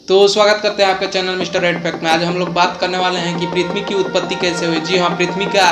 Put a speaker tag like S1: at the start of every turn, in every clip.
S1: तो स्वागत करते हैं आपके चैनल मिस्टर रेड फैक्ट में। आज हम लोग बात करने वाले हैं कि पृथ्वी की उत्पत्ति कैसे हुई। जी हाँ, पृथ्वी का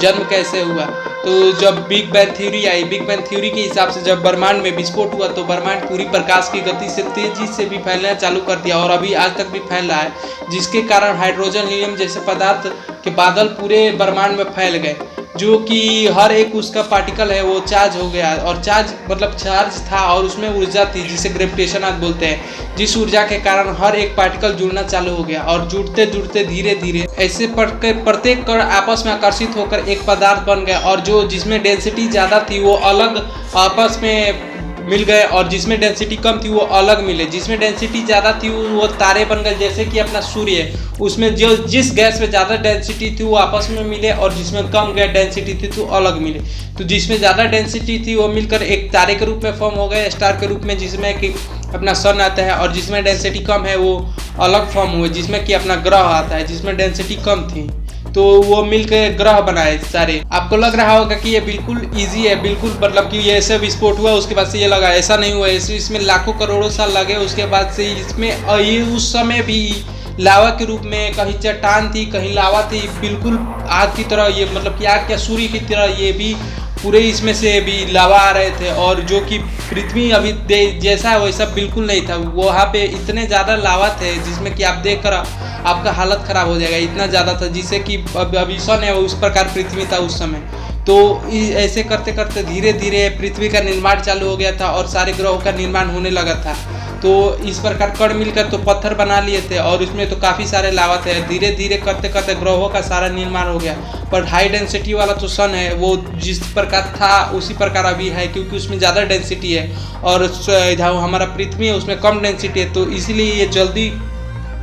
S1: जन्म कैसे हुआ। तो जब बिग बैंग थ्योरी आई, बिग बैंग थ्योरी के हिसाब से जब ब्रह्मांड में विस्फोट हुआ तो ब्रह्मांड पूरी प्रकाश की गति से तेजी से भी फैलना चालू कर दिया और अभी आज तक भी फैल रहा है, जिसके कारण हाइड्रोजन हीलियम जैसे पदार्थ के बादल पूरे ब्रह्मांड में फैल गए, जो कि हर एक उसका पार्टिकल है वो चार्ज हो गया। और चार्ज मतलब चार्ज था और उसमें ऊर्जा थी जिसे ग्रेविटेशन आज बोलते हैं, जिस ऊर्जा के कारण हर एक पार्टिकल जुड़ना चालू हो गया और जुड़ते जुड़ते धीरे धीरे ऐसे प्रत्येक कण आपस में आकर्षित होकर एक पदार्थ बन गया और जो जिसमें डेंसिटी ज़्यादा थी वो अलग आपस में मिल गए और जिसमें डेंसिटी कम थी वो अलग मिले। जिसमें डेंसिटी ज़्यादा थी वो तारे बन गए, जैसे कि अपना सूर्य है, उसमें जो जिस गैस में ज़्यादा डेंसिटी थी वो आपस में मिले और जिसमें कम गैस डेंसिटी थी तो अलग मिले। तो जिसमें ज़्यादा डेंसिटी थी वो मिलकर एक तारे के रूप में फॉर्म हो गए, स्टार के रूप में, जिसमें कि अपना सन आता है, और जिसमें डेंसिटी कम है वो अलग फॉर्म हुए जिसमें कि अपना ग्रह आता है जिसमें डेंसिटी कम थी, तो वो मिलकर ग्रह बनाए सारे। आपको लग रहा होगा कि ये बिल्कुल इजी है, बिल्कुल मतलब कि ये ऐसे विस्फोट हुआ उसके बाद से ये लगा, ऐसा नहीं हुआ। इसमें लाखों करोड़ों साल लगे। उसके बाद से इसमें ये उस समय भी लावा के रूप में कहीं चट्टान थी, कहीं लावा थी, बिल्कुल आग की तरह, ये मतलब कि आग क्या सूर्य की तरह ये भी पूरे इसमें से भी लावा आ रहे थे। और जो कि पृथ्वी अभी जैसा है वैसा बिल्कुल नहीं था, वहाँ पे इतने ज़्यादा लावा थे जिसमें कि आप देख कर आपका हालत ख़राब हो जाएगा, इतना ज़्यादा था, जिससे कि अभी सन है उस प्रकार पृथ्वी था उस समय। तो ऐसे करते करते धीरे धीरे पृथ्वी का निर्माण चालू हो गया था और सारे ग्रहों का निर्माण होने लगा था। तो इस प्रकार कण मिलकर तो पत्थर बना लिए थे और उसमें तो काफ़ी सारे लावा थे। धीरे धीरे करते करते ग्रहों का सारा निर्माण हो गया। पर हाई डेंसिटी वाला तो सन है वो जिस प्रकार था उसी प्रकार अभी है, क्योंकि उसमें ज़्यादा डेंसिटी है, और जो हमारा पृथ्वी है उसमें कम डेंसिटी है, तो इसलिए ये जल्दी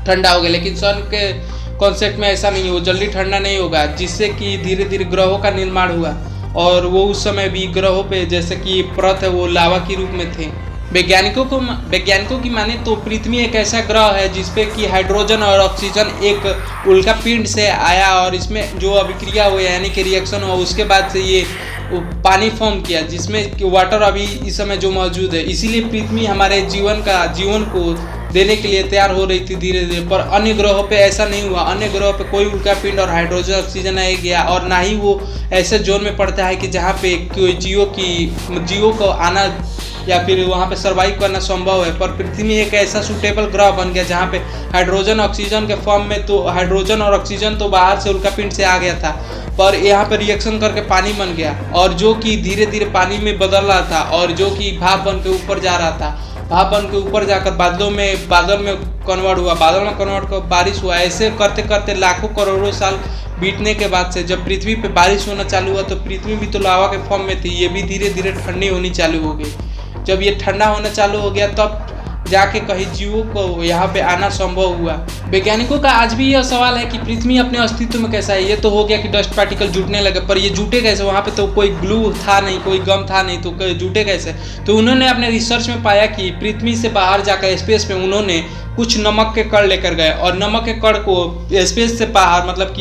S1: ठंडा हो गया। लेकिन सन के कॉन्सेप्ट में ऐसा नहीं है, वो जल्दी ठंडा नहीं होगा, जिससे कि धीरे धीरे ग्रहों का निर्माण हुआ। और वो उस समय भी ग्रहों पे जैसे कि परत है वो लावा के रूप में थे। वैज्ञानिकों की माने तो पृथ्वी एक ऐसा ग्रह है जिसपे कि हाइड्रोजन और ऑक्सीजन एक उल्का पिंड से आया और इसमें जो अभिक्रिया हुई यानी कि रिएक्शन हुआ, उसके बाद से ये पानी फॉर्म किया जिसमें वाटर अभी इस समय जो मौजूद है। इसीलिए पृथ्वी हमारे जीवन को देने के लिए तैयार हो रही थी धीरे धीरे। पर अन्य ग्रहों पे ऐसा नहीं हुआ। अन्य ग्रहों पे कोई उल्का पिंड और हाइड्रोजन ऑक्सीजन नहीं गया, और ना ही वो ऐसे जोन में पड़ता है कि जहाँ पे कोई जीवों को आना या फिर वहाँ पे सर्वाइव करना संभव है। पर पृथ्वी एक ऐसा सूटेबल ग्रह बन गया जहाँ पे हाइड्रोजन ऑक्सीजन के फॉर्म में, तो हाइड्रोजन और ऑक्सीजन तो बाहर से उल्का पिंड से आ गया था, पर यहाँ पे रिएक्शन करके पानी बन गया, और जो कि धीरे धीरे पानी में बदल रहा था और जो कि भाप बन के ऊपर जा रहा था। भाप बन के ऊपर जाकर बादल में कन्वर्ट हुआ, बादल में कन्वर्ट कर बारिश हुआ। ऐसे करते करते लाखों करोड़ों साल बीतने के बाद से जब पृथ्वी पे बारिश होना चालू हुआ तो पृथ्वी भी तो लावा के फॉर्म में थी, ये भी धीरे धीरे ठंडी होनी चालू हो गई। जब ये ठंडा होना चालू हो गया तब जाके कहीं जीवों को यहाँ पे आना संभव हुआ। वैज्ञानिकों का आज भी यह सवाल है कि पृथ्वी अपने अस्तित्व में कैसा है। ये तो हो गया कि डस्ट पार्टिकल जुटने लगे, पर ये जुटे कैसे? वहाँ पे तो कोई ग्लू था नहीं, कोई गम था नहीं, तो जुटे कैसे? तो उन्होंने अपने रिसर्च में पाया कि पृथ्वी से बाहर जाकर स्पेस में उन्होंने कुछ नमक के कण लेकर गए, और नमक के कण को स्पेस से बाहर मतलब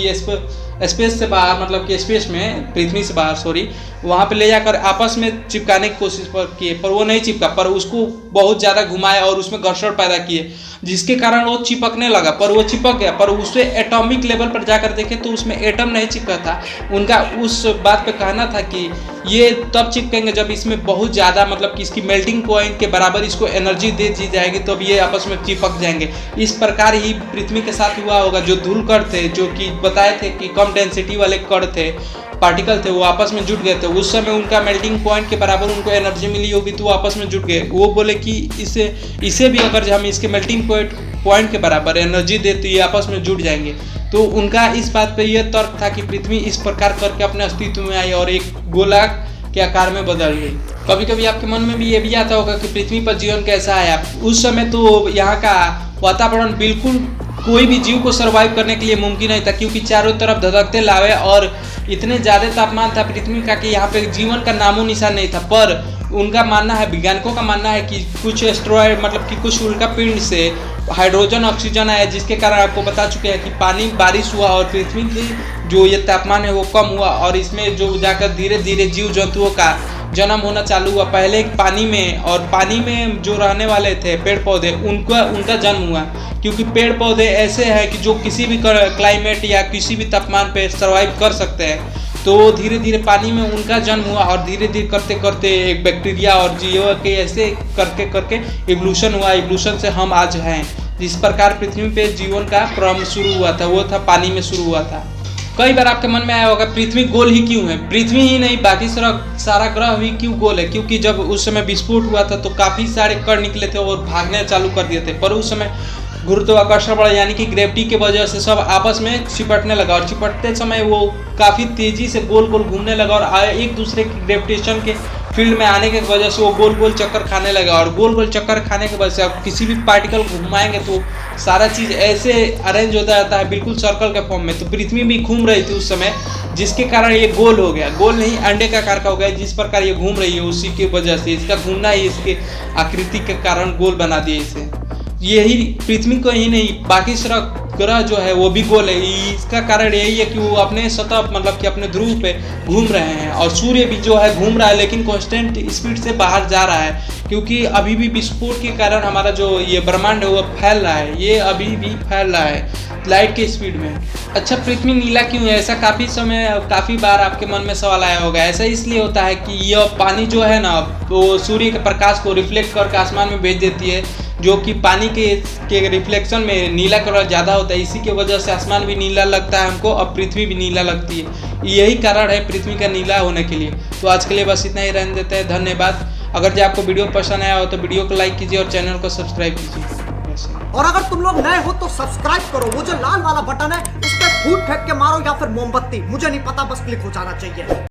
S1: कि स्पेस में पृथ्वी से बाहर वहाँ पे ले जाकर आपस में चिपकाने की कोशिश किए, पर वो नहीं चिपका, पर उसको बहुत ज़्यादा घुमाया और उसमें घर्षण पैदा किए, जिसके कारण वो चिपकने लगा। पर वो चिपक गया, पर उससे एटॉमिक लेवल पर जाकर देखे तो उसमें एटम नहीं चिपका था। उनका उस बात पे कहना था कि ये तब चिपकेंगे जब इसमें बहुत ज़्यादा मतलब कि इसकी मेल्टिंग पॉइंट के बराबर इसको एनर्जी दे दी जाएगी, तो अब ये आपस में चिपक जाएंगे। इस प्रकार ही पृथ्वी के साथ हुआ होगा। जो धूल कण थे, जो कि बताए थे कि कम डेंसिटी वाले कण थे, पार्टिकल थे, वो आपस में जुट गए थे। उस समय उनका मेल्टिंग पॉइंट के बराबर उनको एनर्जी मिली होगी, तो वो आपस में जुट गए। वो बोले कि इसे भी अगर हम इसके मेल्टिंग पॉइंट के बराबर एनर्जी दे तो ये आपस में जुट जाएंगे। तो उनका इस बात पे यह तर्क था कि पृथ्वी इस प्रकार करके अपने अस्तित्व में आई और एक गोलाक के आकार में बदल गई। कभी कभी आपके मन में भी ये भी आता होगा कि पृथ्वी पर जीवन कैसा आया। उस समय तो यहाँ का वातावरण बिल्कुल कोई भी जीव को सर्वाइव करने के लिए मुमकिन नहीं था, क्योंकि चारों तरफ धधकते लावे और इतने ज़्यादा तापमान था पृथ्वी का कि यहाँ पे जीवन का नामो निशान नहीं था। पर उनका मानना है, वैज्ञानिकों का मानना है कि कुछ एस्ट्रॉयड मतलब कि कुछ उल्का पिंड से हाइड्रोजन ऑक्सीजन आया, जिसके कारण आपको बता चुके हैं कि पानी बारिश हुआ और पृथ्वी की जो ये तापमान है वो कम हुआ, और इसमें जो जाकर धीरे धीरे जीव जंतुओं का जन्म होना चालू हुआ। पहले पानी में, और पानी में जो रहने वाले थे पेड़ पौधे उनका जन्म हुआ, क्योंकि पेड़ पौधे ऐसे हैं कि जो किसी भी क्लाइमेट या किसी भी तापमान पे सर्वाइव कर सकते हैं। तो धीरे धीरे पानी में उनका जन्म हुआ और धीरे धीरे करते करते एक बैक्टीरिया और जीव के ऐसे करके करके इवोल्यूशन हुआ। इवोल्यूशन से हम आज हैं। जिस प्रकार पृथ्वी पे जीवन का प्रारंभ शुरू हुआ था वो था पानी में शुरू हुआ था। कई बार आपके मन में आया होगा पृथ्वी गोल ही क्यों है। पृथ्वी ही नहीं बाकी सारा ग्रह भी क्यों गोल है, क्योंकि जब उस समय विस्फोट हुआ था तो काफ़ी सारे कण निकले थे और भागने चालू कर दिए थे। पर उस समय गुरुत्वाकर्षण बल यानी कि ग्रेविटी की वजह से सब आपस में चिपटने लगा और चिपटते समय वो काफ़ी तेज़ी से गोल गोल घूमने लगा और एक दूसरे की ग्रेविटेशन के फील्ड में आने की वजह से वो गोल गोल चक्कर खाने लगा। और गोल गोल चक्कर खाने की वजह से आप किसी भी पार्टिकल घुमाएंगे तो सारा चीज़ ऐसे अरेंज होता रहता है बिल्कुल सर्कल के फॉर्म में। तो पृथ्वी भी घूम रही थी उस समय, जिसके कारण ये गोल हो गया। गोल नहीं अंडे का आकार का हो गया। जिस प्रकार ये घूम रही है उसी की वजह से इसका घूमना ही इसके आकृति के कारण गोल बना दिया इसे। यही पृथ्वी को ही नहीं बाकी सारा ग्रह जो है वो भी गोल है। इसका कारण यही है कि वो अपने सतह मतलब कि अपने ध्रुव पे घूम रहे हैं। और सूर्य भी जो है घूम रहा है लेकिन कांस्टेंट स्पीड से बाहर जा रहा है, क्योंकि अभी भी विस्फोट के कारण हमारा जो ये ब्रह्मांड है वो फैल रहा है। ये अभी भी फैल रहा है लाइट के स्पीड में। अच्छा, पृथ्वी नीला क्यों है? ऐसा काफ़ी बार आपके मन में सवाल आया होगा। ऐसा इसलिए होता है कि यह पानी जो है ना वो सूर्य के प्रकाश को रिफ्लेक्ट करके आसमान में भेज देती है, जो कि पानी के रिफ्लेक्शन में नीला कलर ज़्यादा होता है। इसी की वजह से आसमान भी नीला लगता है हमको और पृथ्वी भी नीला लगती है। यही कारण है पृथ्वी का नीला होने के लिए। तो आज के लिए बस इतना ही रहने देते हैं। धन्यवाद। अगर जो आपको वीडियो पसंद आया हो तो वीडियो को लाइक कीजिए और चैनल को सब्सक्राइब कीजिए।
S2: और अगर तुम लोग नए हो तो सब्सक्राइब करो। वो जो लाल वाला बटन है उस पर फूट फेंक के मारो या फिर मोमबत्ती, मुझे नहीं पता, बस क्लिक हो जाना चाहिए।